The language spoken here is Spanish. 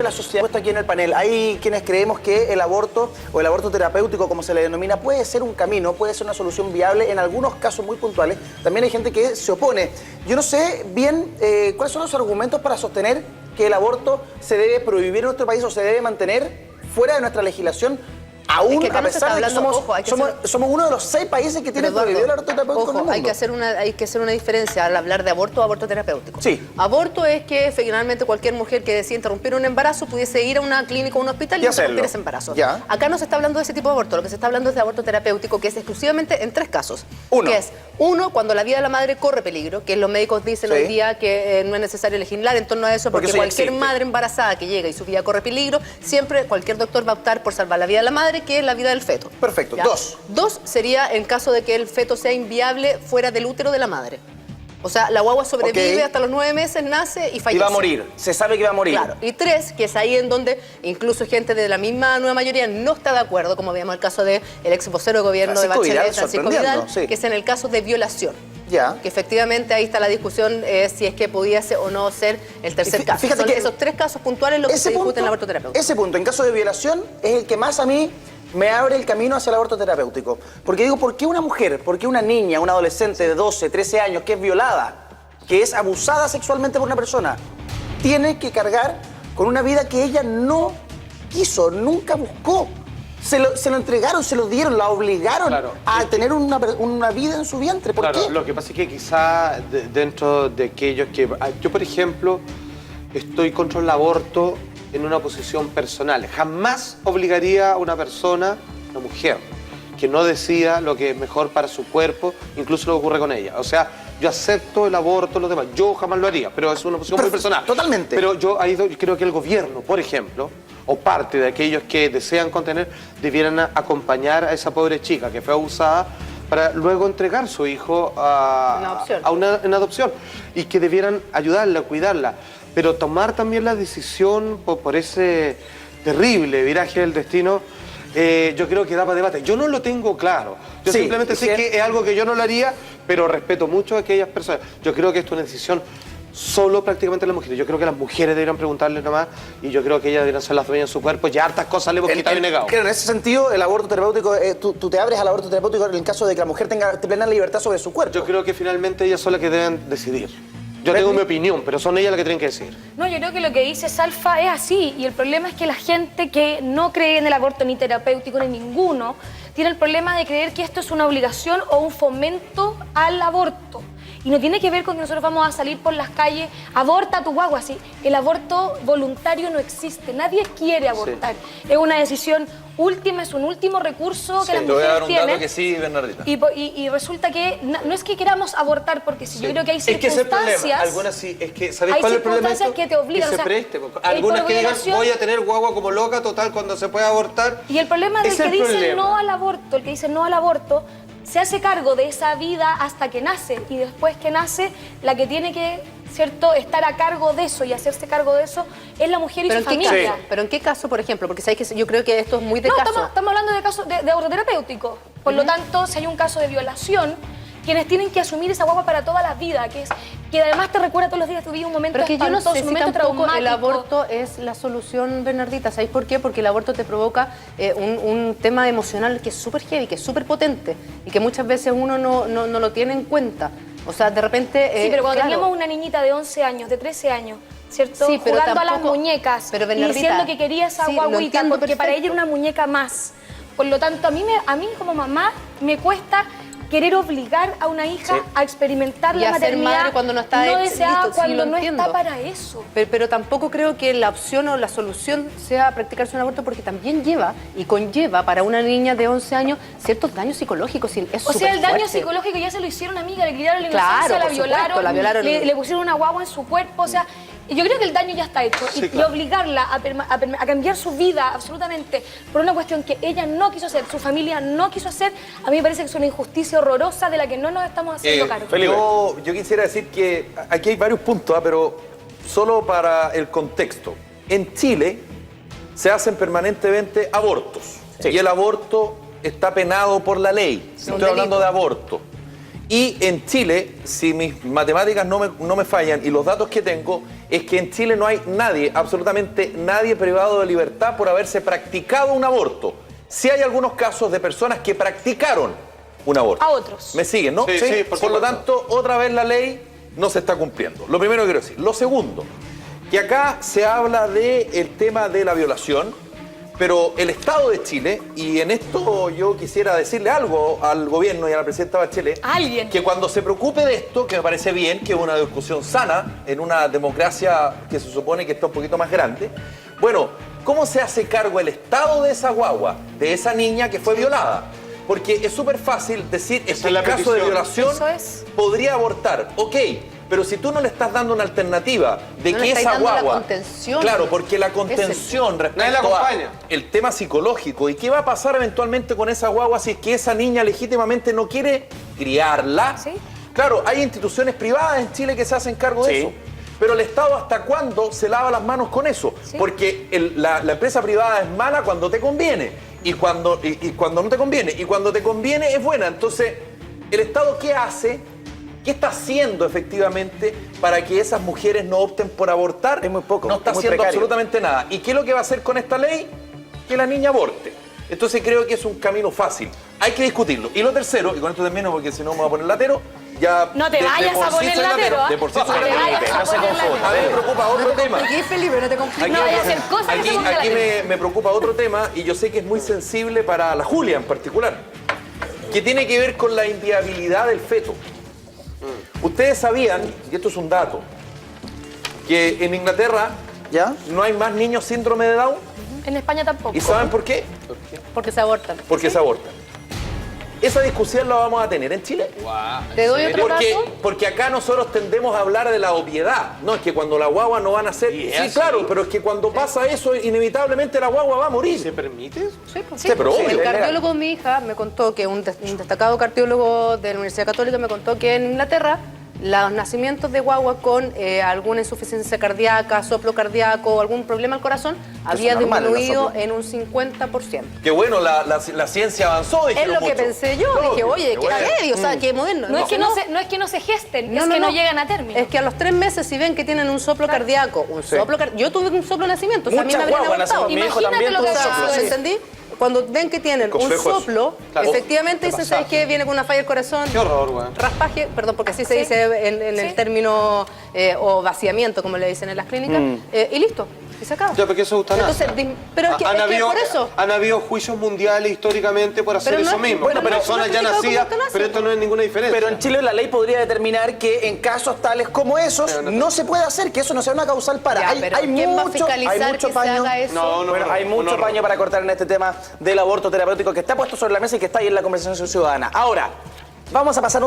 la sociedad puesta aquí en el panel. Hay quienes creemos que el aborto o el aborto terapéutico, como se le denomina, puede ser un camino, puede ser una solución viable en algunos casos muy puntuales. También hay gente que se opone. Yo no sé bien cuáles son los argumentos para sostener que el aborto se debe prohibir en nuestro país o se debe mantener fuera de nuestra legislación. Aún a pesar de que somos uno de los 6 países que tienen prohibido el aborto terapéutico en el mundo. Hay que hacer una diferencia al hablar de aborto o aborto terapéutico. Sí. Aborto es que finalmente cualquier mujer que decida interrumpir un embarazo pudiese ir a una clínica o un hospital y interrumpir ese embarazo. Ya. Acá no se está hablando de ese tipo de aborto, lo que se está hablando es de aborto terapéutico, que es exclusivamente en 3 casos. Uno. Que es, uno, cuando la vida de la madre corre peligro, que los médicos dicen hoy día que no es necesario legislar en torno a eso, porque cualquier madre embarazada que llega y su vida corre peligro, siempre cualquier doctor va a optar por salvar la vida de la madre, que es la vida del feto. Perfecto. ¿Ya? 2. 2 sería en caso de que el feto sea inviable fuera del útero de la madre. O sea, la guagua sobrevive hasta los 9 meses, nace y fallece. Y va a morir. Se sabe que va a morir. Claro. Y 3, que es ahí en donde incluso gente de la misma nueva mayoría no está de acuerdo, como veíamos el caso del ex vocero de gobierno de Bachelet, Francisco Vidal, que es en el caso de violación. Ya. Que efectivamente ahí está la discusión si es que pudiese o no ser el tercer caso. Fíjate Son que esos 3 casos puntuales los que se discuten en el aborto terapéutico. Ese punto, en caso de violación, es el que más a mí me abre el camino hacia el aborto terapéutico. Porque digo, ¿por qué una mujer, por qué una niña, una adolescente de 12, 13 años que es violada, que es abusada sexualmente por una persona, tiene que cargar con una vida que ella no quiso, nunca buscó? Se lo entregaron, se lo dieron, la obligaron a tener una vida en su vientre. ¿Por qué? Lo que pasa es que quizá dentro de aquellos que... Yo, por ejemplo, estoy contra el aborto en una posición personal. Jamás obligaría a una persona, una mujer, que no decida lo que es mejor para su cuerpo, incluso lo que ocurre con ella. O sea, yo acepto el aborto, los demás. Yo jamás lo haría, pero es una posición muy personal. Totalmente. Pero yo creo que el gobierno, por ejemplo, o parte de aquellos que desean contener, debieran acompañar a esa pobre chica que fue abusada para luego entregar su hijo en adopción. Y que debieran ayudarla, cuidarla. Pero tomar también la decisión por ese terrible viraje del destino, yo creo que da para debate. Yo no lo tengo claro. Yo simplemente sé que es algo que yo no lo haría, pero respeto mucho a aquellas personas. Yo creo que esto es una decisión solo prácticamente de las mujeres. Yo creo que las mujeres deberían preguntarle nomás y yo creo que ellas deberían ser las dueñas de su cuerpo. Ya hartas cosas le hemos quitado y negado. Claro, en ese sentido, el aborto terapéutico, tú te abres al aborto terapéutico en el caso de que la mujer tenga plena libertad sobre su cuerpo. Yo creo que finalmente ellas son las que deben decidir. Yo tengo mi opinión, pero son ellas las que tienen que decir. No, yo creo que lo que dice Salfa es así. Y el problema es que la gente que no cree en el aborto ni terapéutico ni ninguno, tiene el problema de creer que esto es una obligación o un fomento al aborto. Y no tiene que ver con que nosotros vamos a salir por las calles, aborta a tu guagua, así. El aborto voluntario no existe, nadie quiere abortar. Es una decisión última, es un último recurso que las mujeres tienen. Te voy a dar un dato que sí, Bernardita. Y resulta que no es que queramos abortar, porque si yo creo que hay circunstancias... Algunas sí, es que ¿sabes cuál es el problema? Hay circunstancias que te obligan, que se preste. Algunas que digan, voy a tener guagua como loca, total, cuando se puede abortar. Y el problema del que dice no al aborto, el que dice no al aborto, se hace cargo de esa vida hasta que nace, y después que nace, la que tiene que, ¿cierto?, estar a cargo de eso y hacerse cargo de eso es la mujer y su familia. ¿Pero en qué caso, por ejemplo? Porque sabéis que yo creo que esto es muy de caso. Estamos hablando de casos de aborto terapéutico. Por lo tanto, si hay un caso de violación, quienes tienen que asumir esa guagua para toda la vida, que además te recuerda todos los días de tu vida un momento espantoso, yo no sé si tampoco el aborto es la solución, Bernardita. ¿Sabéis por qué? Porque el aborto te provoca un tema emocional que es súper heavy, que es súper potente y que muchas veces uno no lo tiene en cuenta. O sea, de repente... sí, pero cuando teníamos una niñita de 11 años, de 13 años, ¿cierto? Sí, pero jugando a las muñecas y diciendo que quería esa guaguita porque para ella era una muñeca más. Por lo tanto, a mí como mamá me cuesta querer obligar a una hija a experimentar la maternidad madre cuando no está deseada, cuando no está para eso. Pero tampoco creo que la opción o la solución sea practicarse un aborto, porque también lleva y conlleva para una niña de 11 años ciertos daños psicológicos. O sea, el daño psicológico ya se lo hicieron a amiga, le quitaron la inocencia, la violaron, le pusieron una guagua en su cuerpo, o sea... Yo creo que el daño ya está hecho y obligarla a cambiar su vida absolutamente por una cuestión que ella no quiso hacer, su familia no quiso hacer, a mí me parece que es una injusticia horrorosa de la que no nos estamos haciendo cargo. Yo quisiera decir que aquí hay varios puntos, pero solo para el contexto. En Chile se hacen permanentemente abortos y el aborto está penado por la ley. Estoy hablando de aborto. Y en Chile, si mis matemáticas no me fallan y los datos que tengo, es que en Chile no hay nadie, absolutamente nadie privado de libertad por haberse practicado un aborto. Sí hay algunos casos de personas que practicaron un aborto. A otros. ¿Me siguen, no? Sí, sí, por lo tanto, otra vez la ley no se está cumpliendo. Lo primero que quiero decir. Lo segundo, que acá se habla del tema de la violación, pero el Estado de Chile, y en esto yo quisiera decirle algo al gobierno y a la presidenta Bachelet, ¿Alguien? que cuando se preocupe de esto, que me parece bien, que es una discusión sana en una democracia que se supone que está un poquito más grande, bueno, ¿cómo se hace cargo el Estado de esa guagua, de esa niña que fue violada? Porque es súper fácil decir, Esa que es la en caso de petición. violación Eso es. podría abortar, ok, pero si tú no le estás dando una alternativa de No que le estáis esa dando la guagua... contención. Claro, porque la contención Nadie la respecto acompaña. el tema psicológico y qué va a pasar eventualmente con esa guagua si es que esa niña legítimamente no quiere criarla. Sí. Claro, hay instituciones privadas en Chile que se hacen cargo de Sí. eso. Pero el Estado, ¿hasta cuándo se lava las manos con eso? Sí. Porque la empresa privada es mala cuando te conviene y cuando no te conviene. Y cuando te conviene es buena. Entonces, ¿el Estado qué hace? ¿Qué está haciendo efectivamente para que esas mujeres no opten por abortar? Es muy poco, No está es muy haciendo precario. absolutamente nada. ¿Y qué es lo que va a hacer con esta ley? Que la niña aborte. Entonces creo que es un camino fácil. Hay que discutirlo. Y lo tercero, y con esto termino porque si no me voy a poner latero, ya... No te vayas por a sí poner soy latero, ¿ah? De por sí No soy te latero. vayas a no se poner confunda. latero. A mí me preocupa otro tema. Aquí, Felipe, no te compliques. No vaya a hacer cosas que se pongan Aquí latero. me preocupa otro tema y yo sé que es muy sensible para la Julia en particular, que tiene que ver con la inviabilidad del feto. Ustedes sabían, y esto es un dato, que en Inglaterra ¿Ya? no hay más niños síndrome de Down. En España tampoco. ¿Y saben por qué? Porque se abortan. Porque se abortan. Esa discusión la vamos a tener en Chile. Te doy otro caso. Porque acá nosotros tendemos a hablar de la obviedad. No, es que cuando la guagua no van a nacer. ¿Y Sí, es claro, así? pero es que cuando pasa eso, inevitablemente la guagua va a morir. ¿Se permite? Sí, pues. Sí, pero obvio. El cardiólogo de mi hija me contó que un destacado cardiólogo de la Universidad Católica me contó que en Inglaterra los nacimientos de guagua con alguna insuficiencia cardíaca, soplo cardíaco o algún problema al corazón había son normales los disminuido soplos. en un 50%. Que bueno, la ciencia avanzó. Es lo que mucho. pensé yo. Dije, oye, qué bueno. heavy, o sea, qué moderno. No es que no se gesten, es que no llegan a término. Es que a los 3 meses, si ven que tienen un soplo cardíaco, yo tuve un soplo de nacimiento, o sea, a mí me Muchas habrían guaguas abortado. nacen. Mi hijo Imagínate también lo tuvo que un hace soplo, eso. sí. ¿Entendí? Cuando ven que tienen un consejo es- soplo, claro. efectivamente dicen, ¿sabes qué? Viene con una falla del corazón. Qué horror, güey. Raspaje, perdón, porque así se Sí. dice en Sí. el término, o vaciamiento, como le dicen en las clínicas, y listo, y se acaba. Ya, porque eso es eutanasia. Entonces, pero es que por eso. Han habido juicios mundiales históricamente por hacer Pero no eso es- mismo. bueno, pero personas no ya es criticado como nacidas, eutanasia. pero esto no es ninguna diferencia. Pero en Chile la ley podría determinar que en casos tales como esos Pero no se puede hacer, que eso no sea una causal para. Ya, pero ¿quién va a fiscalizar que se paño. haga eso? No, Bueno, hay mucho no. paño para cortar en este tema del aborto terapéutico que está puesto sobre la mesa y que está ahí en la conversación ciudadana. Ahora, vamos a pasar